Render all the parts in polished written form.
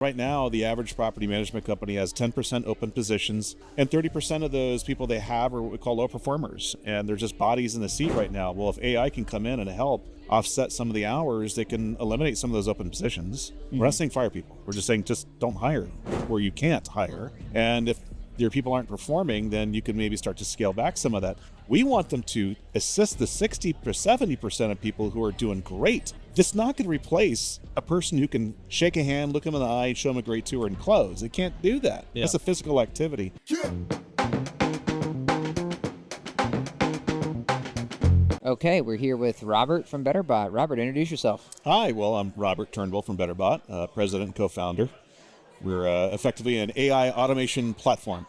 Right now, the average property management company has 10% open positions, and 30% of those people they have are what we call low performers, and they're just bodies in the seat right now. Well, if AI can come in and help offset some of the hours, they can eliminate some of those open positions. We're not saying fire people. We're just saying just don't hire where you can't hire. And if your people aren't performing, then you can maybe start to scale back some of that. We want them to assist the 60 to 70% of people who are doing great. This not going to replace a person who can shake a hand, look them in the eye, show them a great tour, and close. It can't do that. Yeah. That's a physical activity. Okay, we're here with Robert from BetterBot. Robert, introduce yourself. Hi, well, I'm Robert Turnbull from BetterBot, president and co-founder. We're effectively an AI automation platform.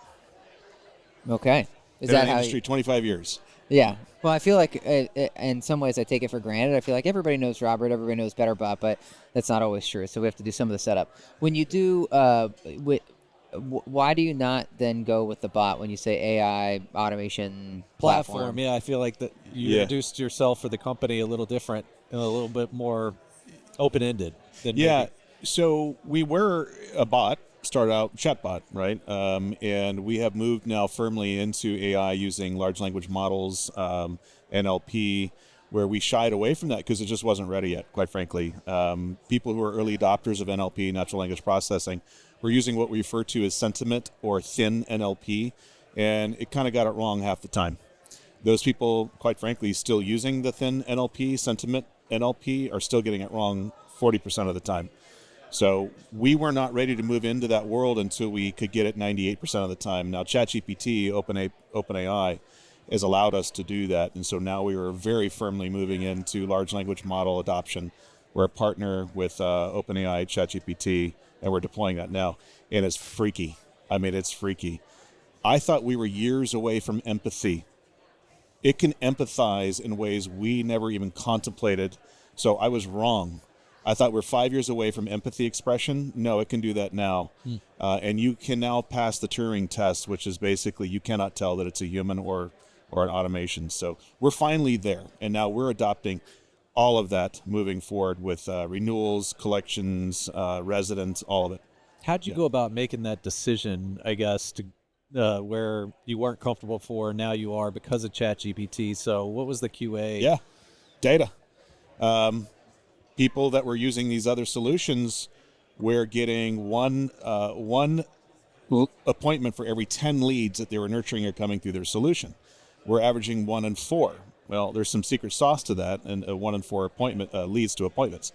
Okay. Is in that the how industry, 25 years. Yeah. Well, I feel like in some ways I take it for granted. I feel like everybody knows Robert, everybody knows BetterBot, but that's not always true. So we have to do some of the setup. When you do, why do you not then go with the bot when you say AI automation platform? Yeah, I feel like that you introduced yourself for the company a little different and a little bit more open-ended than maybe. So we were a bot, started out chatbot, right? And we have moved now firmly into AI using large language models, NLP, where we shied away from that because it just wasn't ready yet, quite frankly. People who are early adopters of NLP, natural language processing, were using what we refer to as sentiment or thin NLP, and it kind of got it wrong half the time. Those people, quite frankly, still using the thin NLP, sentiment NLP, are still getting it wrong 40% of the time. So we were not ready to move into that world until we could get it 98% of the time. Now ChatGPT, OpenAI, has allowed us to do that. And so now we are very firmly moving into large language model adoption. We're a partner with OpenAI, ChatGPT, and we're deploying that now. And it's freaky. I mean, it's freaky. I thought we were years away from empathy. It can empathize in ways we never even contemplated. So I was wrong. I thought we're 5 years away from empathy expression. No, it can do that now. And you can now pass the Turing test, which is basically you cannot tell that it's a human or an automation. So we're finally there. And now we're adopting all of that moving forward with renewals, collections, residents, all of it. How'd you go about making that decision, I guess, to where you weren't comfortable before, now you are because of ChatGPT? So what was the QA? Yeah, data. People that were using these other solutions were getting one appointment for every 10 leads that they were nurturing or coming through their solution. We're averaging 1 in 4. Well, there's some secret sauce to that, and 1 in 4 appointment leads to appointments.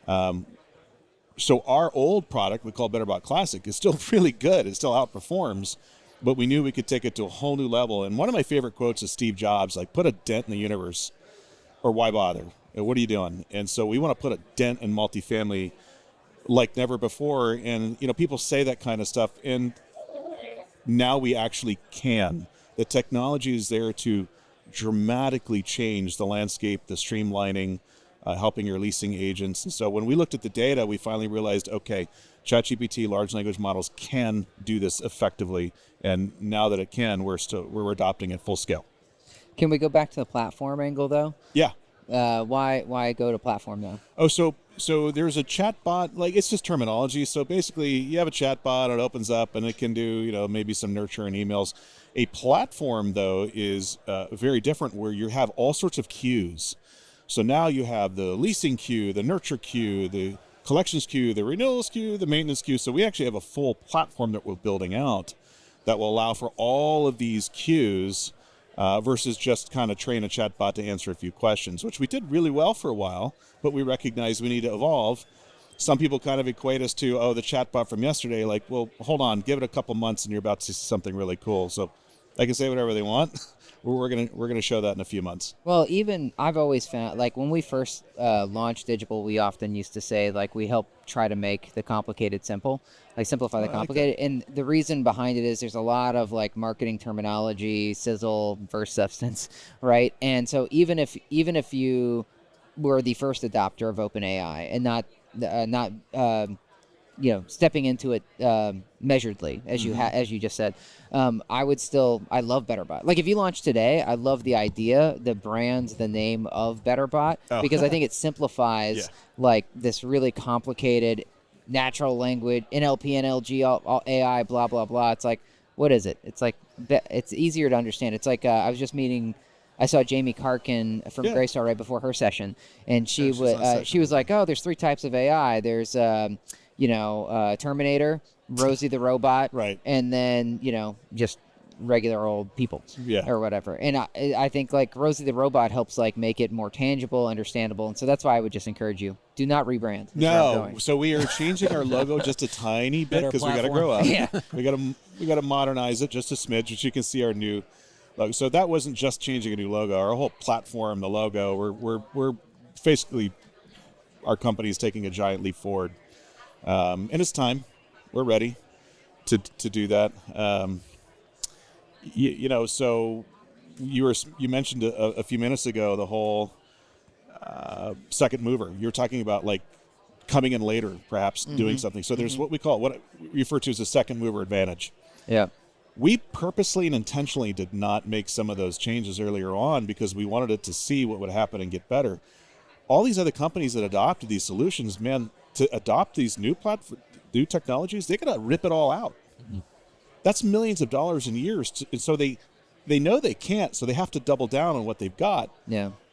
So our old product, we call BetterBot Classic, is still really good. It still outperforms, but we knew we could take it to a whole new level. And one of my favorite quotes is Steve Jobs, like, put a dent in the universe, or why bother? What are you doing? And so we want to put a dent in multifamily like never before. And, people say that kind of stuff, and now we actually can. The technology is there to dramatically change the landscape, the streamlining, helping your leasing agents. And so when we looked at the data, we finally realized, okay, ChatGPT, large language models can do this effectively. And now that it can, we're adopting it full scale. Can we go back to the platform angle, though? Yeah. Why go to platform now? Oh, so there's a chatbot, like it's just terminology. So basically you have a chatbot, it opens up and it can do, maybe some nurture and emails. A platform though is very different, where you have all sorts of queues. So now you have the leasing queue, the nurture queue, the collections queue, the renewals queue, the maintenance queue. So we actually have a full platform that we're building out that will allow for all of these queues, versus just kind of train a chatbot to answer a few questions, which we did really well for a while, but we recognize we need to evolve. Some people kind of equate us to, the chatbot from yesterday. Like, well, hold on, give it a couple months and you're about to see something really cool. So they can say whatever they want. We're gonna show that in a few months. Well, even I've always found, like, when we first launched Digital, we often used to say, like, we help try to make the complicated simple, like simplify the complicated. And the reason behind it is there's a lot of like marketing terminology, sizzle versus substance, right? And so even if you were the first adopter of OpenAI and not stepping into it measuredly, as you just said, I love BetterBot. Like, if you launch today, I love the idea, the brand, the name of BetterBot, because I think it simplifies like this really complicated natural language, NLP, NLG, all AI, blah, blah, blah. It's like, what is it? It's like, it's easier to understand. It's like, I saw Jamie Karkin from Greystar right before her session, and she was like, oh, there's 3 types of AI. There's, Terminator, Rosie the robot, right, and then, just regular old people or whatever. And I think like Rosie the robot helps like make it more tangible, understandable. And so that's why I would just encourage you, do not rebrand. No. So we are changing our logo just a tiny bit because we got to grow up. We got to modernize it just a smidge, which you can see our new logo. So that wasn't just changing a new logo. Our whole platform, the logo, we're basically, our company is taking a giant leap forward. And it's time. We're ready to do that. So you mentioned a few minutes ago the whole second mover. You're talking about like coming in later, perhaps doing something. So there's what we refer to as a second mover advantage. Yeah. We purposely and intentionally did not make some of those changes earlier on because we wanted it to see what would happen and get better. All these other companies that adopted these solutions, man, to adopt these new technologies, they got to rip it all out. That's millions of dollars in years. And so they know they can't, so they have to double down on what they've got,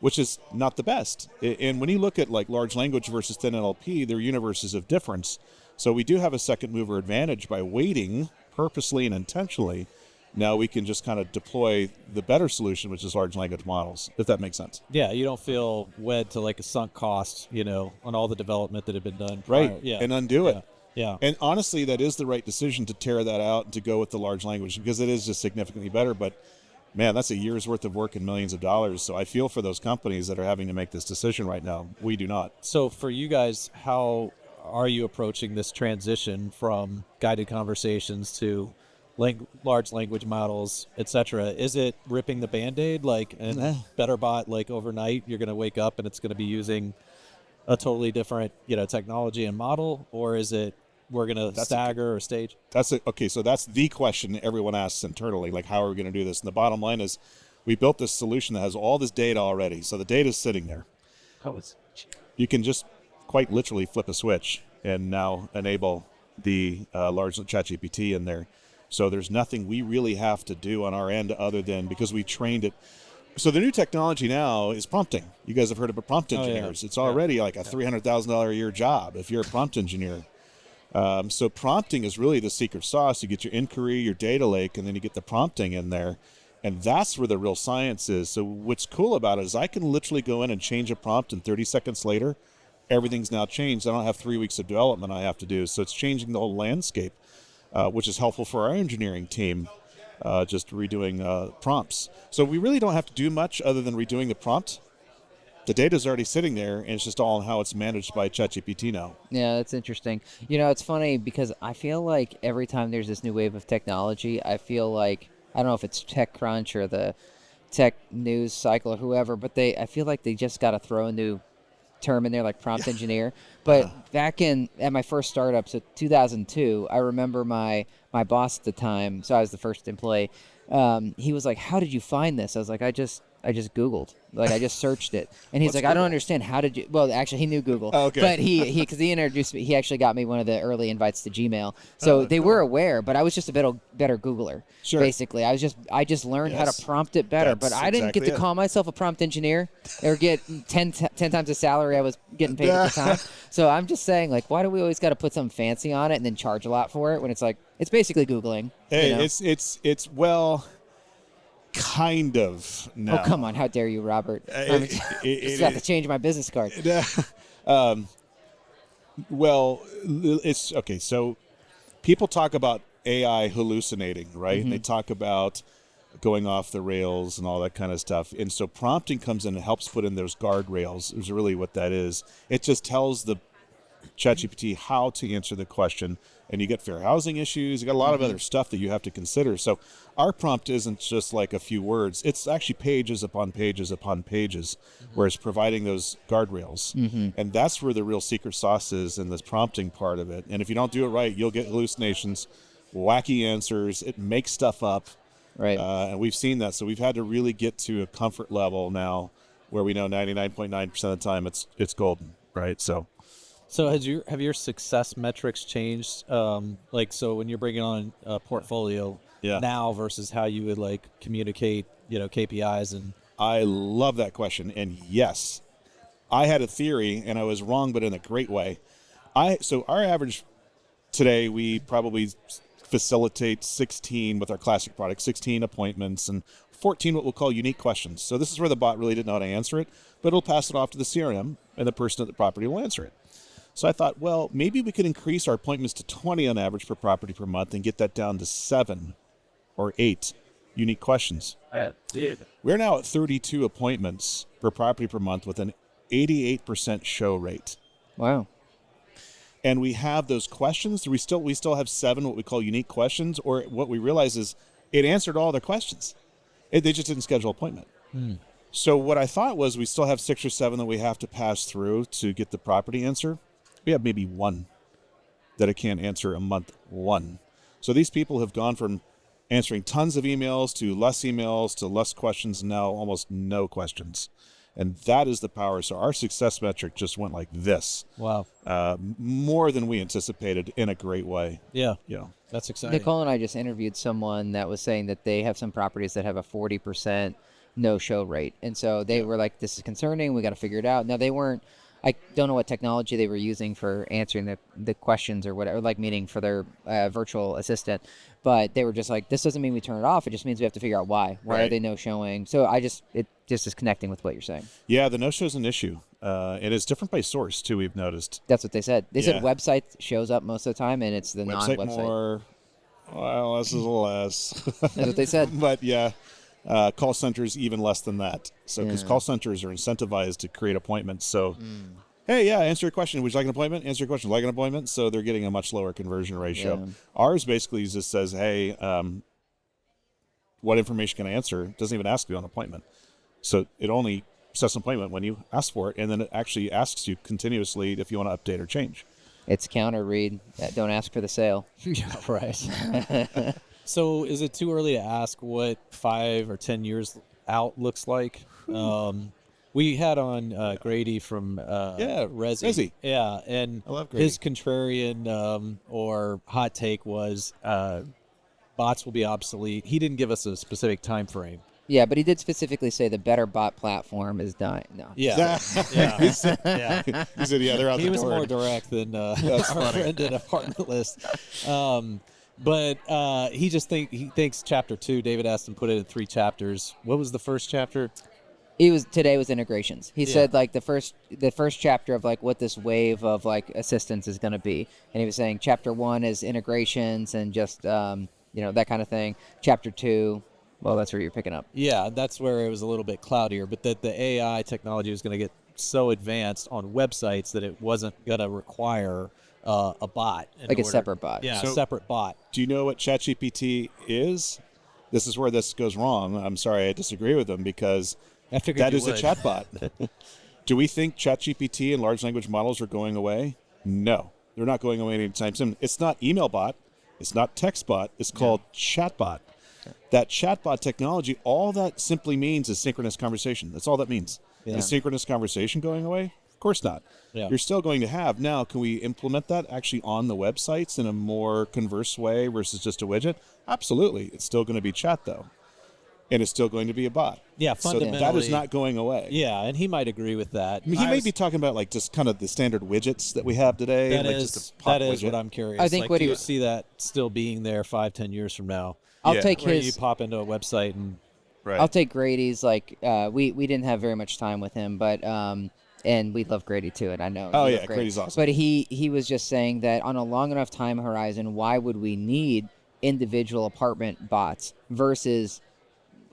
which is not the best. And when you look at like large language versus thin NLP, they're universes of difference. So we do have a second mover advantage by waiting purposely and intentionally. Now we can just kind of deploy the better solution, which is large language models, if that makes sense. Yeah, you don't feel wed to like a sunk cost, on all the development that had been done. Right, prior. Yeah. and undo it. Yeah. And honestly, that is the right decision to tear that out and to go with the large language because it is just significantly better. But man, that's a year's worth of work and millions of dollars. So I feel for those companies that are having to make this decision right now. We do not. So for you guys, how are you approaching this transition from guided conversations to large language models, etc.? Is it ripping the Band-Aid BetterBot, like overnight you're going to wake up and it's going to be using a totally different technology and model, or is it we're going to stagger or stage? So that's the question that everyone asks internally, like how are we going to do this? And the bottom line is we built this solution that has all this data already. So the data is sitting there. You can just quite literally flip a switch and now enable the large ChatGPT in there. So there's nothing we really have to do on our end other than because we trained it. So the new technology now is prompting. You guys have heard of prompt engineers. It's already like a $300,000 a year job if you're a prompt engineer. So prompting is really the secret sauce. You get your inquiry, your data lake, and then you get the prompting in there. And that's where the real science is. So what's cool about it is I can literally go in and change a prompt, and 30 seconds later, everything's now changed. I don't have 3 weeks of development I have to do. So it's changing the whole landscape, which is helpful for our engineering team, just redoing prompts. So we really don't have to do much other than redoing the prompt. The data's already sitting there, and it's just all on how it's managed by ChatGPT now. Yeah, that's interesting. It's funny because I feel like every time there's this new wave of technology, I feel like, I don't know if it's TechCrunch or the tech news cycle or whoever, but I feel like they just got to throw a new term in there like prompt engineer. But back at my first startup, so 2002, I remember my boss at the time, so I was the first employee, he was like, how did you find this? I was like, I just Googled. Like, I just searched it. And he's like, I don't understand. How did you... Well, actually, he knew Google. Oh, okay. But because he introduced me, he actually got me one of the early invites to Gmail. So they were aware, but I was just a better Googler, basically. I just learned how to prompt it better. But I didn't get to call myself a prompt engineer or get 10 times the salary I was getting paid at the time. So I'm just saying, like, why do we always got to put something fancy on it and then charge a lot for it when it's like, it's basically Googling. Hey, it's well... Kind of. No. Oh, come on. How dare you, Robert? Just have to change my business card. Well, it's okay. So people talk about AI hallucinating, right? Mm-hmm. And they talk about going off the rails and all that kind of stuff. And so prompting comes in and helps put in those guardrails is really what that is. It just tells the ChatGPT how to answer the question. And you get fair housing issues. You got a lot of other stuff that you have to consider. So our prompt isn't just like a few words. It's actually pages upon pages upon pages, where it's providing those guardrails. And that's where the real secret sauce is in this prompting part of it. And if you don't do it right, you'll get hallucinations, wacky answers. It makes stuff up. Right. And we've seen that. So we've had to really get to a comfort level now where we know 99.9% of the time it's golden, right? So So have your success metrics changed? Like, so when you're bringing on a portfolio Yeah. now versus how you would like communicate, KPIs and I love that question. And yes, I had a theory and I was wrong, but in a great way. So our average today, we probably facilitate 16 with our classic product, 16 appointments and 14 what we'll call unique questions. So this is where the bot really didn't know how to answer it, but it'll pass it off to the CRM and the person at the property will answer it. So I thought, well, maybe we could increase our appointments to 20 on average per property per month and get that down to 7 or 8 unique questions. We're now at 32 appointments per property per month with an 88% show rate. Wow. And we have those questions. We still have 7 what we call unique questions, or what we realize is it answered all their questions. They just didn't schedule an appointment. So what I thought was we still have 6 or 7 that we have to pass through to get the property answer. We have maybe 1 that it can't answer a month. 1. So these people have gone from answering tons of emails to less questions, and now almost no questions. And that is the power. So our success metric just went like this. wow. More than we anticipated in a great way. Yeah. Yeah. That's exciting. Nicole and I just interviewed someone that was saying that they have some properties that have a 40% no-show rate. And so they were like, this is concerning. We got to figure it out. Now, they weren't, I don't know what technology they were using for answering the questions or whatever, like meaning for their virtual assistant. But they were just like, this doesn't mean we turn it off. It just means we have to figure out why. Why are Right. they no-showing? So it just is connecting with what you're saying. Yeah, the no-show is an issue. And it's different by source, too, we've noticed. That's what they said. They Yeah. said website shows up most of the time, and it's the Website non-website. more, well, less is less. That's what they said. But yeah, call centers even less than that. So because call centers are incentivized to create appointments. So, hey, yeah, answer your question. Would you like an appointment? Answer your question. Like an appointment? So they're getting a much lower conversion ratio. Yeah. Ours basically just says, hey, what information can I answer? It doesn't even ask you on appointment. So it only sets an appointment when you ask for it, and then it actually asks you continuously if you want to update or change. It's counter read. Don't ask for the sale. Yeah, right. So is it too early to ask what 5 or 10 years out looks like? We had on Grady from Resi. Yeah, and I love Grady. his contrarian or hot take was bots will be obsolete. He didn't give us a specific time frame. Yeah, but he did specifically say the BetterBot platform is dying. No. Yeah, yeah, He said, yeah. they're out He the was door. more direct than our friend at Apartment List. But he thinks chapter 2. David asked him to put it in 3 chapters. What was the first chapter? Today was integrations. He said like the first chapter of like what this wave of like assistance is going to be, and he was saying chapter 1 is integrations and just that kind of thing. Chapter 2, well, that's where you're picking up. Yeah, that's where it was a little bit cloudier, but that the AI technology was going to get so advanced on websites that it wasn't going to require a bot. Like a separate bot. Yeah, So- a separate bot. Do you know what ChatGPT is? This is where this goes wrong. I'm sorry, I disagree with them because I figured that you is would. a chatbot. Do we think ChatGPT and large language models are going away? No, they're not going away anytime soon. It's not email bot. It's not text bot. It's called chatbot. That chatbot technology, all that simply means is synchronous conversation. That's all that means. Yeah. Is synchronous conversation going away? Of course not. Yeah. You're still going to have. Now, can we implement that actually on the websites in a more converse way versus just a widget? Absolutely. It's still going to be chat, though. And it's still going to be a bot. Yeah, So fundamentally. that is not going away. Yeah, and he might agree with that. I mean, he may be talking about like just kind of the standard widgets that we have today. That like is just a pop that is widget. what I'm curious. I think like, what do he- you see that still being there 5-10 years from now? I'll Yeah. take Where you his. pop into a website and Right. I'll take Grady's. Like we didn't have very much time with him, but and we love Grady too, and I know. Oh, you yeah, love Grady. Grady's awesome. But he was just saying that on a long enough time horizon, why would we need individual apartment bots versus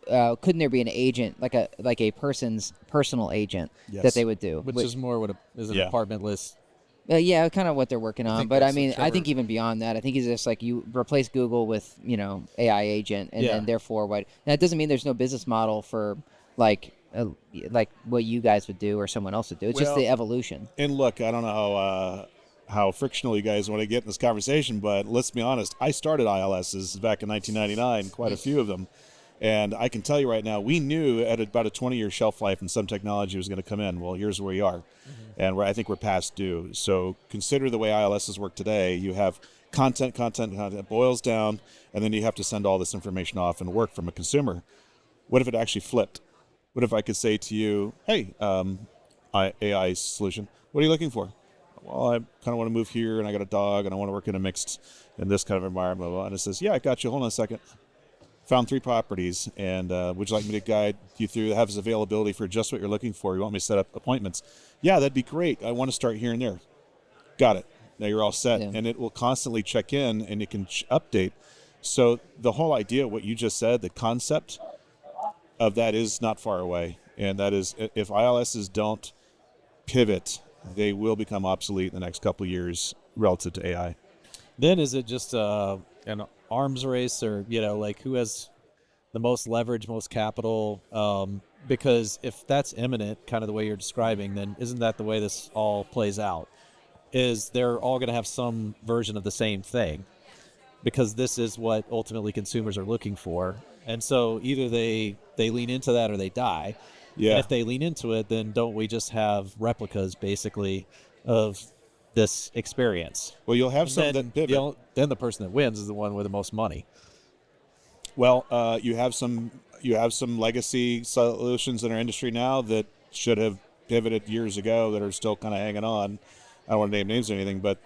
couldn't there be an agent like a person's personal agent Yes. that they would do? which is more what is an Yeah. apartment list. Yeah, kind of what they're working on. think But I that's mean, what I think Trevor- even beyond that, I think he's just like you replace Google with AI agent, and Yeah. then therefore what? And that doesn't mean there's no business model for like what you guys would do or someone else would do. It's just Well- the evolution. And look, I don't know how frictional you guys want to get in this conversation, but let's be honest. I started ILSs back in 1999, quite a few of them. And I can tell you right now, we knew at about a 20-year shelf life and some technology was going to come in. Well, here's where we are. And I think we're past due. So consider the way ILSs work today. You have content boils down, and then you have to send all this information off and work from a consumer. What if it actually flipped? What if I could say to you, hey, AI solution, what are you looking for? Well, I kind of want to move here, and I got a dog, and I want to work in this kind of environment. Blah, blah, blah. And it says, yeah, I got you. Hold on a second. Found 3 properties, and would you like me to guide you through that has availability for just what you're looking for? You want me to set up appointments? Yeah, that'd be great. I want to start here and there. Got it. Now you're all set, and it will constantly check in, and it can update. So the whole idea, what you just said, the concept of that is not far away, and that is if ILSs don't pivot, they will become obsolete in the next couple of years relative to AI. Then is it just an arms race, or like who has the most leverage, most capital? Because if that's imminent, kind of the way you're describing, then isn't that the way this all plays out? Is they're all going to have some version of the same thing, because this is what ultimately consumers are looking for. And so either they lean into that or they die. Yeah. And if they lean into it, then don't we just have replicas basically of this experience? Well, you'll have some that pivot. Then the person that wins is the one with the most money. Well, you have some legacy solutions in our industry now that should have pivoted years ago that are still kind of hanging on. I don't want to name names or anything, but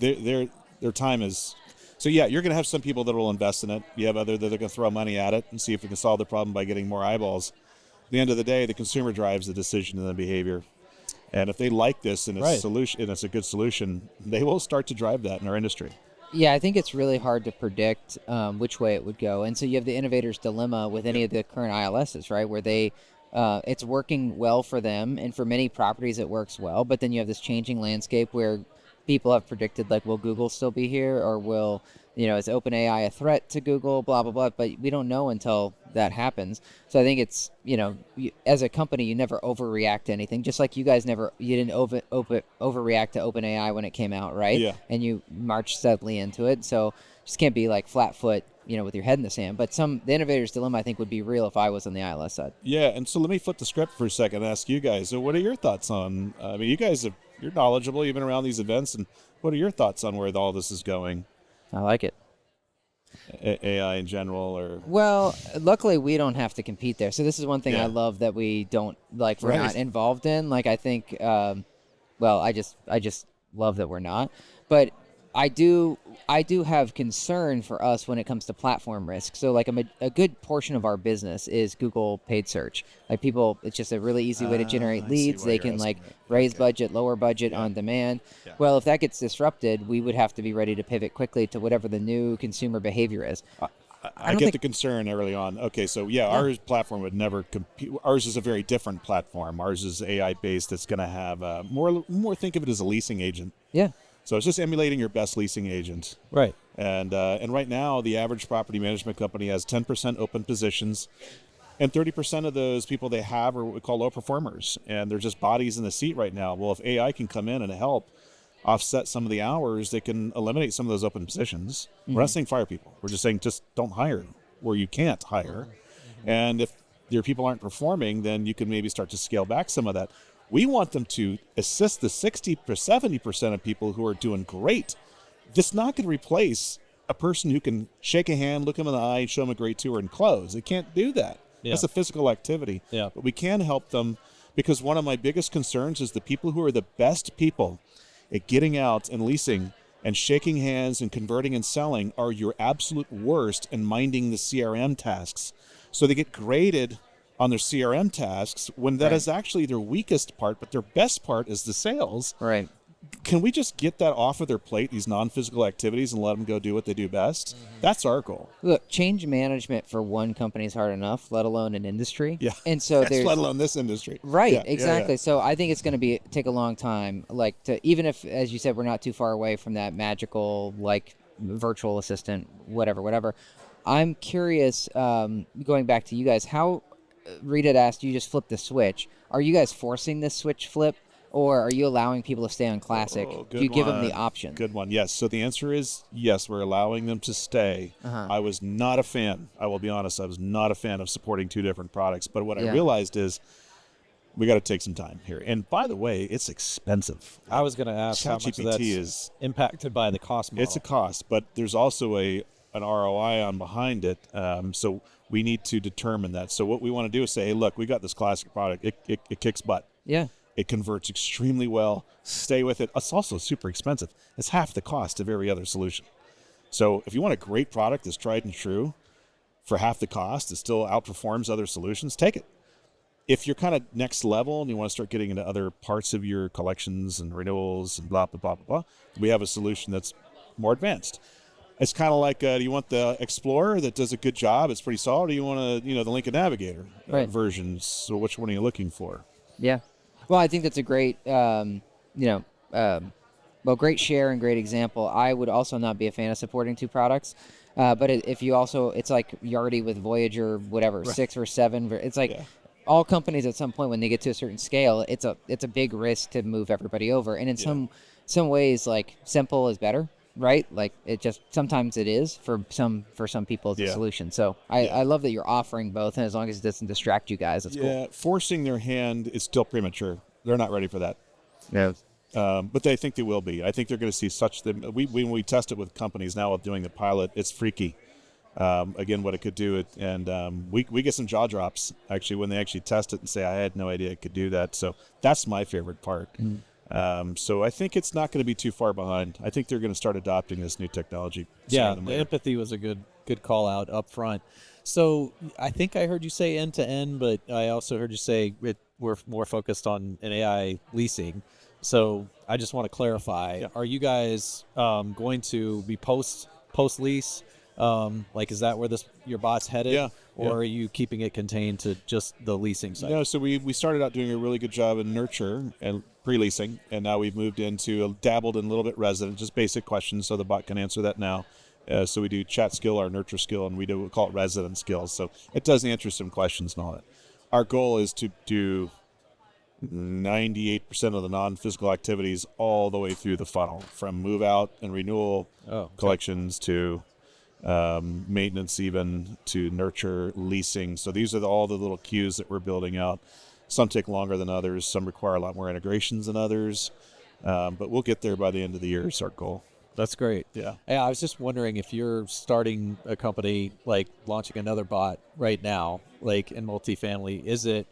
their time is. So yeah, you're going to have some people that will invest in it. You have other that are going to throw money at it and see if we can solve the problem by getting more eyeballs. At the end of the day, the consumer drives the decision and the behavior. And if they like this and it's solution and it's a good solution, they will start to drive that in our industry. Yeah, I think it's really hard to predict which way it would go. And so you have the innovator's dilemma with any of the current ILSs, right, where they it's working well for them, and for many properties it works well. But then you have this changing landscape where people have predicted, like, will Google still be here, or will, is OpenAI a threat to Google, blah, blah, blah. But we don't know until that happens. So I think it's, as a company, you never overreact to anything. Just like you guys you didn't overreact to OpenAI when it came out, right? Yeah. And you marched steadily into it. So just can't be like flat foot, with your head in the sand. But the innovator's dilemma, I think, would be real if I was on the ILS side. Yeah, and so let me flip the script for a second and ask you guys. So what are your thoughts on? You guys you're knowledgeable. You've been around these events, and what are your thoughts on where all this is going? I like it. AI in general, or well, luckily we don't have to compete there. So this is one thing I love that we don't like. We're not involved in. Like I think, I just love that we're not. But I do have concern for us when it comes to platform risk. So like a good portion of our business is Google paid search. Like people, it's just a really easy way to generate leads. They can raise budget, lower budget on demand. Yeah. Well, if that gets disrupted, we would have to be ready to pivot quickly to whatever the new consumer behavior is. I get the concern early on. Okay, so our platform would never compete. Ours is a very different platform. Ours is AI based. It's going to have more. Think of it as a leasing agent. Yeah. So it's just emulating your best leasing agent. Right. And right now, the average property management company has 10% open positions, and 30% of those people they have are what we call low performers, and they're just bodies in the seat right now. Well, if AI can come in and help offset some of the hours, they can eliminate some of those open positions. Mm-hmm. We're not saying fire people. We're just saying just don't hire where you can't hire. Mm-hmm. And if your people aren't performing, then you can maybe start to scale back some of that. We want them to assist the 60 or 70% of people who are doing great. This is not going to replace a person who can shake a hand, look them in the eye, show them a great tour, and close. It can't do that. Yeah. That's a physical activity. Yeah. But we can help them, because one of my biggest concerns is the people who are the best people at getting out and leasing and shaking hands and converting and selling are your absolute worst in minding the CRM tasks. So they get graded on their CRM tasks when that is actually their weakest part, but their best part is the sales. Right. Can we just get that off of their plate, these non-physical activities, and let them go do what they do best? Mm-hmm. That's our goal. Look, change management for one company is hard enough, let alone an industry. Yeah. And so let alone this industry. Right. Yeah, exactly. Yeah. So I think it's going to take a long time, even if, as you said, we're not too far away from that magical, virtual assistant, whatever. I'm curious, going back to you guys, how Reed had asked, you just flipped the switch. Are you guys forcing this switch flip? or are you allowing people to stay on classic? Oh, Do you good give them the one. option? Good one. Yes. So the answer is yes, we're allowing them to stay. I was not a fan. I will be honest. I was not a fan of supporting two different products. But what I Yeah. realized is we got to take some time here. And by the way, it's expensive. I was going to ask how much of that's ChatGPT is impacted by the cost model. it's a cost, but there's also an ROI on behind it. So we need to determine that. So what we want to do is say, hey, look, we got this classic product. It kicks butt. Yeah. It converts extremely well. Stay with it. It's also super expensive. It's half the cost of every other solution. So if you want a great product that's tried and true for half the cost, it still outperforms other solutions, take it. If you're kind of next level and you want to start getting into other parts of your collections and renewals and blah, blah, blah, blah, blah, we have a solution that's more advanced. It's kind of like, do you want the Explorer that does a good job? It's pretty solid. Or do you want the Lincoln Navigator versions? So which one are you looking for? Yeah. Well, I think that's a great, great share and great example. I would also not be a fan of supporting two products. But if you also, it's like you're already with Voyager, whatever, 6 or 7. It's like all companies at some point when they get to a certain scale, it's a big risk to move everybody over. And in some ways, like simple is better, right? Like it just sometimes it is for some people it's a solution. So I love that you're offering both, and as long as it doesn't distract you guys, that's cool. Yeah, forcing their hand is still premature. They're not ready for that. Yeah. But they think they will be. I think they're going to see such thing. When we test it with companies now of doing the pilot, it's freaky. Again, what it could do, we get some jaw drops actually when they actually test it and say, I had no idea it could do that. So that's my favorite part. So I think it's not going to be too far behind. I think they're going to start adopting this new technology. Yeah, the empathy was a good call out up front. So I think I heard you say end to end, but I also heard you say we're more focused on an AI leasing. So I just want to clarify: are you guys going to be post lease? Like, is that where your bot's headed? Yeah. Or are you keeping it contained to just the leasing side? No, so we started out doing a really good job in nurture and pre-leasing, and now we've moved into dabbled in a little bit resident, just basic questions, so the bot can answer that now. So we do chat skill, our nurture skill, and we call it resident skills. So it does answer some questions and all that. Our goal is to do 98% of the non-physical activities all the way through the funnel, from move out and renewal collections to maintenance, even to nurture, leasing. So these are all the little cues that we're building out. Some take longer than others. Some require a lot more integrations than others. But we'll get there by the end of the year is our goal. That's great. Yeah. Yeah, I was just wondering if you're starting a company, like launching another bot right now, like in multifamily, is it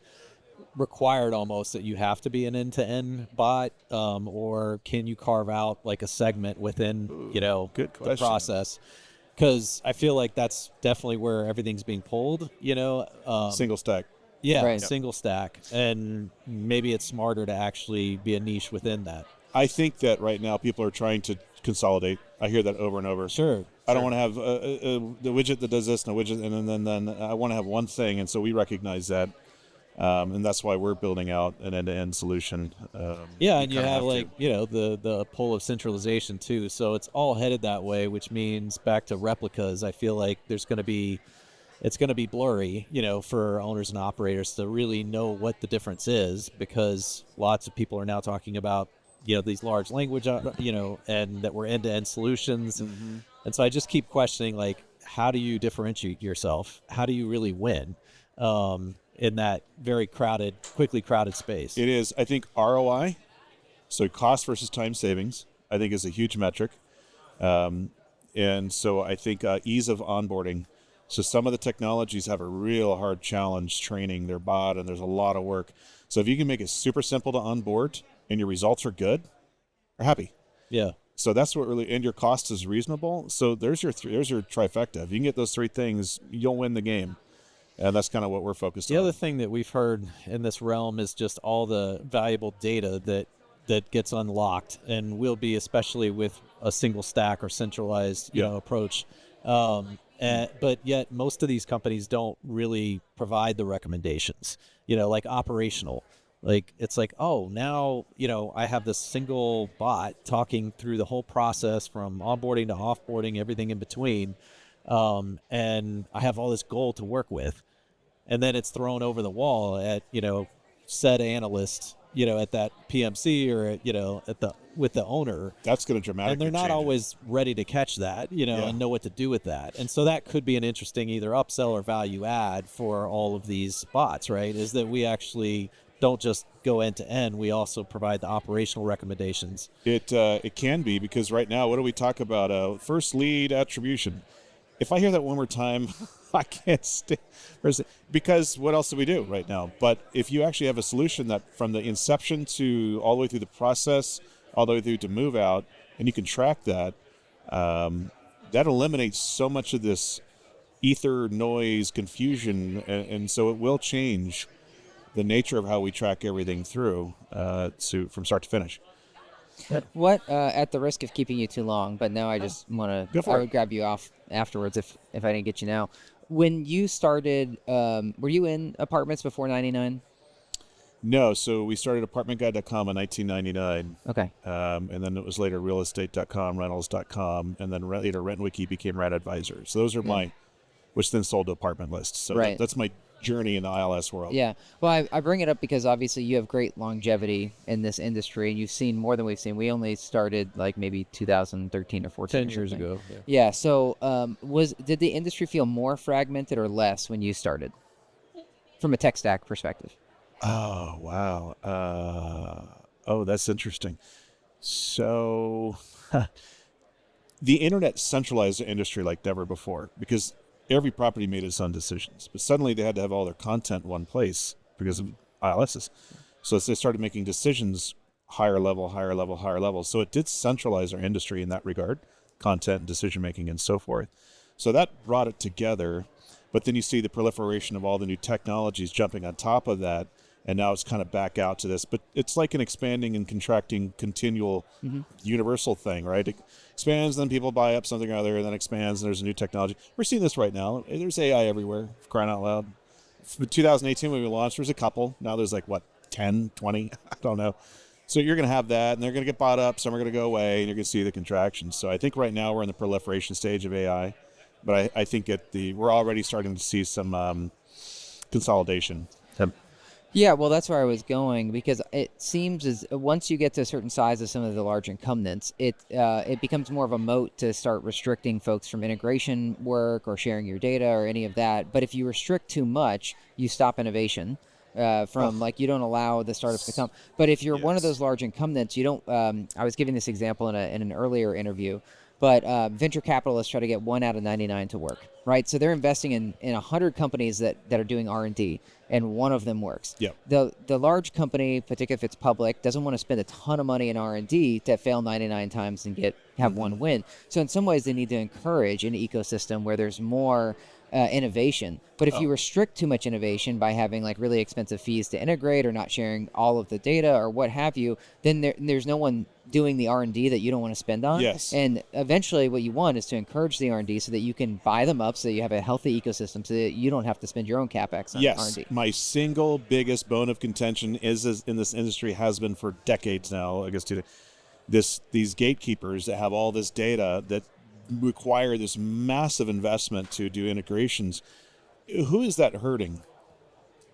required almost that you have to be an end-to-end bot, or can you carve out like a segment within, Good the question. process? Because I feel like that's definitely where everything's being pulled, Single stack. Yeah, Right. single stack. And maybe it's smarter to actually be a niche within that. I think that right now people are trying to consolidate. I hear that over and over. Sure. I don't want to have the widget that does this and a widget, and then I want to have one thing. And so we recognize that. And that's why we're building out an end-to-end solution. Yeah, and you kinda have to. the pull of centralization too. So it's all headed that way, which means back to replicas. I feel like it's going to be blurry, for owners and operators to really know what the difference is, because lots of people are now talking about these large language, and that we're end-to-end solutions. Mm-hmm. And so I just keep questioning, like, how do you differentiate yourself? How do you really win? In that very quickly crowded space. It is. I think ROI, so cost versus time savings, I think is a huge metric. And so I think ease of onboarding. So some of the technologies have a real hard challenge training their bot, and there's a lot of work. So if you can make it super simple to onboard and your results are good, we're happy. Yeah. So that's what really, and your cost is reasonable. So there's your trifecta. If you can get those three things, you'll win the game. And that's kind of what we're focused on. The other thing that we've heard in this realm is just all the valuable data that gets unlocked, and will be, especially with a single stack or centralized approach. But yet most of these companies don't really provide the recommendations, like operational. Like, it's like, oh, now, I have this single bot talking through the whole process from onboarding to offboarding, everything in between. And I have all this gold to work with. And then it's thrown over the wall at, said analyst, at that PMC or at the with the owner, That's going to dramatically and they're not change it. always ready to catch that, Yeah. and know what to do with that. And so that could be an interesting either upsell or value add for all of these bots, right? Is that we actually don't just go end to end, we also provide the operational recommendations. It can be, because right now, what do we talk about? First lead attribution. If I hear that one more time, I can't stay. Because what else do we do right now? But if you actually have a solution that from the inception to all the way through the process, all the way through to move out, and you can track that, that eliminates so much of this ether, noise, confusion, and so it will change the nature of how we track everything through from start to finish. What, at the risk of keeping you too long, but now I just want Go to, for I it. would grab you off afterwards if I didn't get you now. When you started, were you in apartments before 99? No, so we started apartmentguide.com in 1999. Okay. And then it was later realestate.com, rentals.com, and then later RentWiki became Rent Advisor. So those are which then sold to Apartment List. So Right. that's my journey in the ILS world. Yeah. Well, I bring it up because obviously you have great longevity in this industry, and you've seen more than we've seen. We only started like maybe 2013 or 14. 10 years I think. ago. Yeah. So did the industry feel more fragmented or less when you started from a tech stack perspective? Oh, wow. That's interesting. So the internet centralized the industry like never before, because every property made its own decisions. But suddenly they had to have all their content in one place because of ILSs. So as they started making decisions higher level, higher level, higher level. So it did centralize our industry in that regard, content, decision making, and so forth. So that brought it together. But then you see the proliferation of all the new technologies jumping on top of that. And now it's kind of back out to this. But it's like an expanding and contracting continual universal thing, right? It expands, then people buy up something or other, and then expands, and there's a new technology. We're seeing this right now. There's AI everywhere, for crying out loud. In 2018, when we launched, there's a couple. Now there's like, 10, 20? I don't know. So you're going to have that, and they're going to get bought up. Some are going to go away, and you're going to see the contraction. So I think right now we're in the proliferation stage of AI. But I think we're already starting to see some consolidation. Yeah, well, that's where I was going, because it seems as once you get to a certain size of some of the large incumbents, it becomes more of a moat to start restricting folks from integration work or sharing your data or any of that. But if you restrict too much, you stop innovation. You don't allow the startups to come. But if you're one of those large incumbents, you don't. I was giving this example in an earlier interview. But venture capitalists try to get 1 out of 99 to work, right? So they're investing in 100 companies that are doing R&D, and one of them works. Yep. The large company, particularly if it's public, doesn't want to spend a ton of money in R&D to fail 99 times and have one win. So in some ways, they need to encourage an ecosystem where there's more innovation. But if you restrict too much innovation by having like really expensive fees to integrate or not sharing all of the data or what have you, then there's no one doing the R&D that you don't want to spend on. Yes. And eventually what you want is to encourage the R&D so that you can buy them up, so that you have a healthy ecosystem, so that you don't have to spend your own CapEx on Yes, R&D. my single biggest bone of contention is in this industry, has been for decades now, I guess, these gatekeepers that have all this data that require this massive investment to do integrations. Who is that hurting?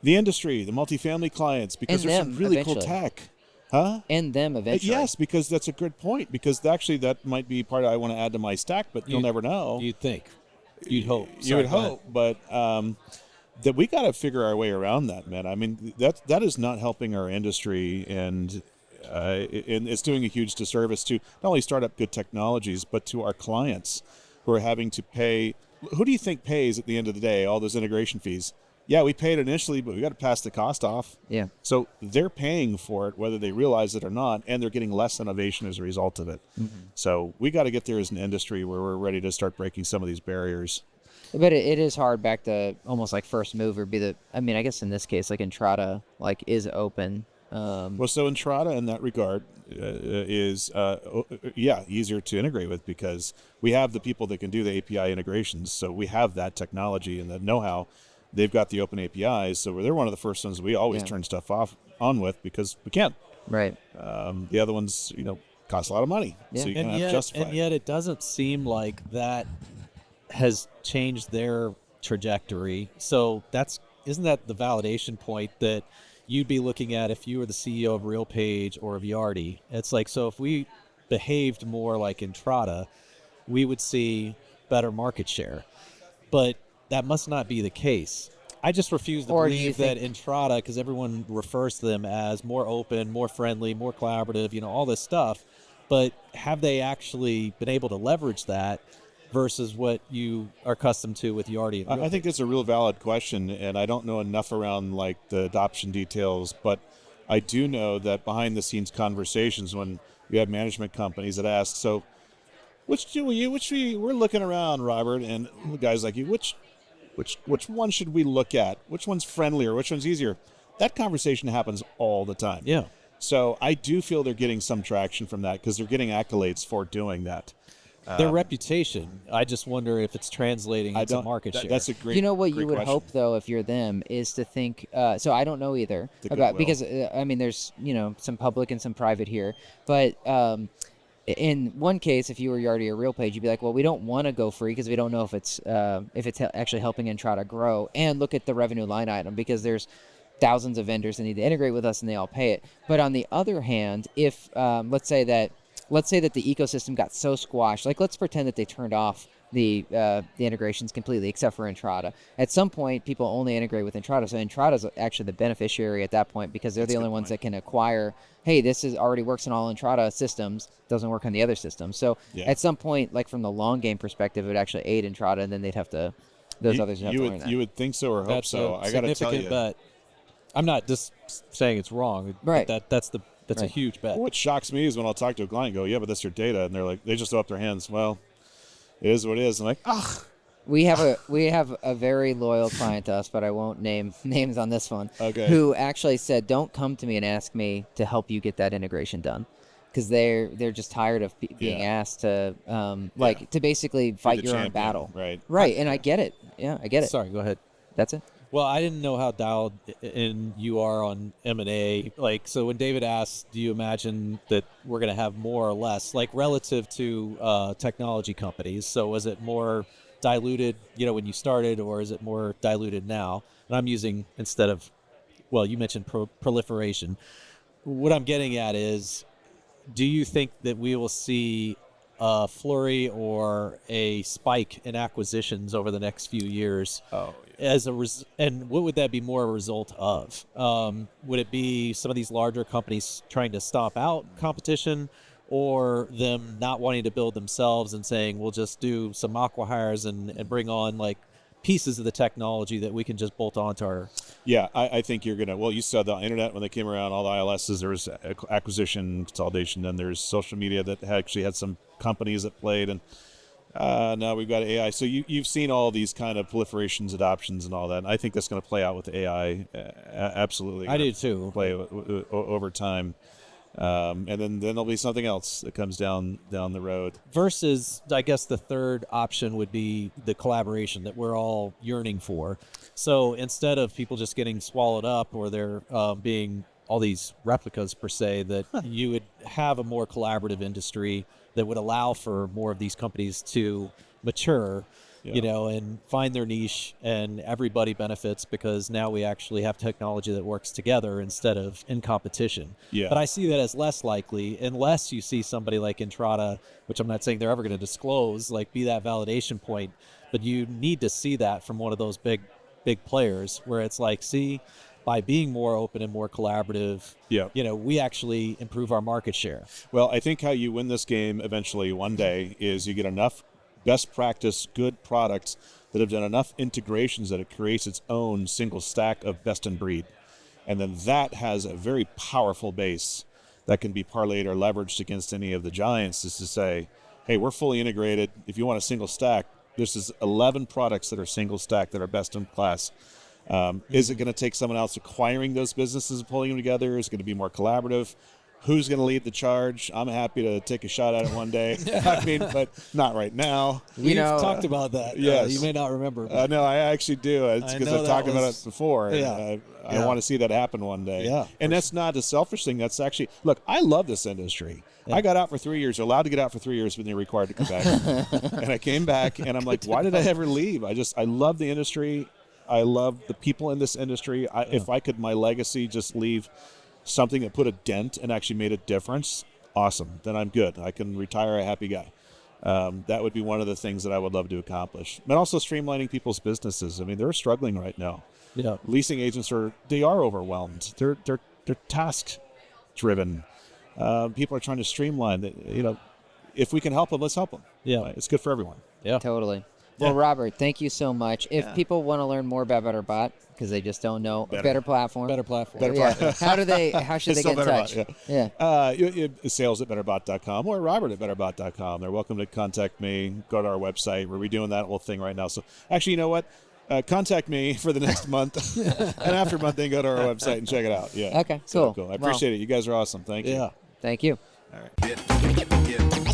The industry, the multifamily clients, because And there's some them, really cool eventually. tech. Huh? And them eventually. Yes, because that's a good point. Because actually, that might be part I want to add to my stack, but you'll never know. You'd think. You'd hope. You would hope, but that we got to figure our way around that, man. I mean, that is not helping our industry, and it's doing a huge disservice to not only start up good technologies, but to our clients who are having to pay. Who do you think pays at the end of the day all those integration fees? Yeah, we paid initially, but we got to pass the cost off. Yeah. So they're paying for it, whether they realize it or not, and they're getting less innovation as a result of it. Mm-hmm. So we got to get there as an industry where we're ready to start breaking some of these barriers. But it is hard back to almost like first mover. I guess in this case, like Entrata, like is open. Well, so Entrata in that regard is easier to integrate with, because we have the people that can do the API integrations. So we have that technology and the know-how. They've got the open APIs, so they're one of the first ones we always turn stuff on with, because we can. Right. The other ones, cost a lot of money, so you kind of have to justify. And yet, it doesn't seem like that has changed their trajectory. So isn't that the validation point that you'd be looking at if you were the CEO of RealPage or of Yardi. It's like, so if we behaved more like Entrata, we would see better market share. But that must not be the case. I just refuse to Or do you believe that think- Entrata, because everyone refers to them as more open, more friendly, more collaborative, all this stuff. But have they actually been able to leverage that versus what you are accustomed to with Yardi? And I think it's a real valid question, and I don't know enough around like the adoption details, but I do know that behind the scenes conversations when you have management companies that ask, so we're looking around, Robert, and guys like you, which one should we look at? Which one's friendlier? Which one's easier? That conversation happens all the time. Yeah. So I do feel they're getting some traction from that because they're getting accolades for doing that. Their reputation, I just wonder if it's translating into market share. That's a great. You know what you great would question. hope though, if you're them, is to think. So I don't know either The about goodwill. because I mean, there's some public and some private here, but in one case, if you were Yardi or RealPage, you'd be like, well, we don't want to go free because we don't know if it's actually helping Entrata grow, and look at the revenue line item because there's thousands of vendors that need to integrate with us and they all pay it. But on the other hand, if let's say that the ecosystem got so squashed, like let's pretend that they turned off the integrations completely except for Entrata. At some point, people only integrate with Entrata, so Entrata's actually the beneficiary at that point because they're the only ones that can acquire, hey, this already works in all Entrata systems, doesn't work on the other systems. So at some point, like from the long game perspective, it would actually aid Entrata, and then they'd have to, others would have to learn that. You would think so or hope That's so. a I got to tell significant you. bet. I'm not just saying it's wrong. Right. But that's a Right. huge bet. What shocks me is when I'll talk to a client and go, yeah, but that's your data. And they're like, they just throw up their hands. Well, it is what it is. I'm like, We have a very loyal client to us, but I won't name names on this one. Okay. Who actually said, "Don't come to me and ask me to help you get that integration done," because they're just tired of being asked to to basically fight the your own champion, battle. right. Right, and I get it. Yeah, I get it. Sorry, go ahead. That's it. Well, I didn't know how dialed in you are on M&A. Like, so when David asked, do you imagine that we're going to have more or less, like relative to technology companies? So was it more diluted, when you started, or is it more diluted now? And I'm using, instead of, well, you mentioned proliferation. What I'm getting at is, do you think that we will see a flurry or a spike in acquisitions over the next few years? oh, And what would that be more a result of? Would it be some of these larger companies trying to stomp out competition, or them not wanting to build themselves and saying, we'll just do some acqui-hires and bring on like pieces of the technology that we can just bolt onto our... Yeah, I think you're going to, well, you saw the internet when they came around, all the ILSs, there was acquisition, consolidation, then there's social media that actually had some companies that played, and now we've got AI. So you've seen all these kind of proliferations, adoptions, and all that. And I think that's going to play out with AI. Absolutely. I do too. Play over time. And then there'll be something else that comes down the road. Versus, I guess the third option would be the collaboration that we're all yearning for. So instead of people just getting swallowed up, or there being all these replicas per se, that you would have a more collaborative industry that would allow for more of these companies to mature, and find their niche, and everybody benefits because now we actually have technology that works together instead of in competition. Yeah. But I see that as less likely unless you see somebody like Entrata, which I'm not saying they're ever going to disclose, like be that validation point, but you need to see that from one of those big players where it's like, see, by being more open and more collaborative, we actually improve our market share. Well, I think how you win this game eventually one day is you get enough best practice, good products that have done enough integrations that it creates its own single stack of best in breed. And then that has a very powerful base that can be parlayed or leveraged against any of the giants, is to say, hey, we're fully integrated. If you want a single stack, this is 11 products that are single stack that are best in class. Is it going to take someone else acquiring those businesses and pulling them together? Is it going to be more collaborative? Who's going to lead the charge? I'm happy to take a shot at it one day. I mean, but not right now. We've talked about that. Yes. You may not remember. No, I actually do. It's because I've talked about it before. Yeah. I want to see that happen one day. Yeah, and that's not a selfish thing. That's actually, look, I love this industry. Yeah. I got out for 3 years, allowed to get out for 3 years when they're required to come back. And I came back, and I'm like, why did I ever leave? I love the industry. I love the people in this industry. If I could, my legacy, just leave something that put a dent and actually made a difference, awesome. Then I'm good. I can retire a happy guy. That would be one of the things that I would love to accomplish. And also streamlining people's businesses. I mean, they're struggling right now. Yeah. Leasing agents are overwhelmed. They're task driven. People are trying to streamline. If we can help them, let's help them. Yeah. It's good for everyone. Yeah. Totally. Well, Robert, thank you so much. If people want to learn more about BetterBot, because they just don't know, a better platform. Better platform. How should they get in touch? Sales at betterbot.com or Robert at betterbot.com. They're welcome to contact me. Go to our website. We're redoing that whole thing right now. So actually, you know what? Contact me for the next month. And after a month, then go to our website and check it out. Yeah. Okay, cool. I appreciate it. You guys are awesome. Thank you. Yeah. Thank you. All right.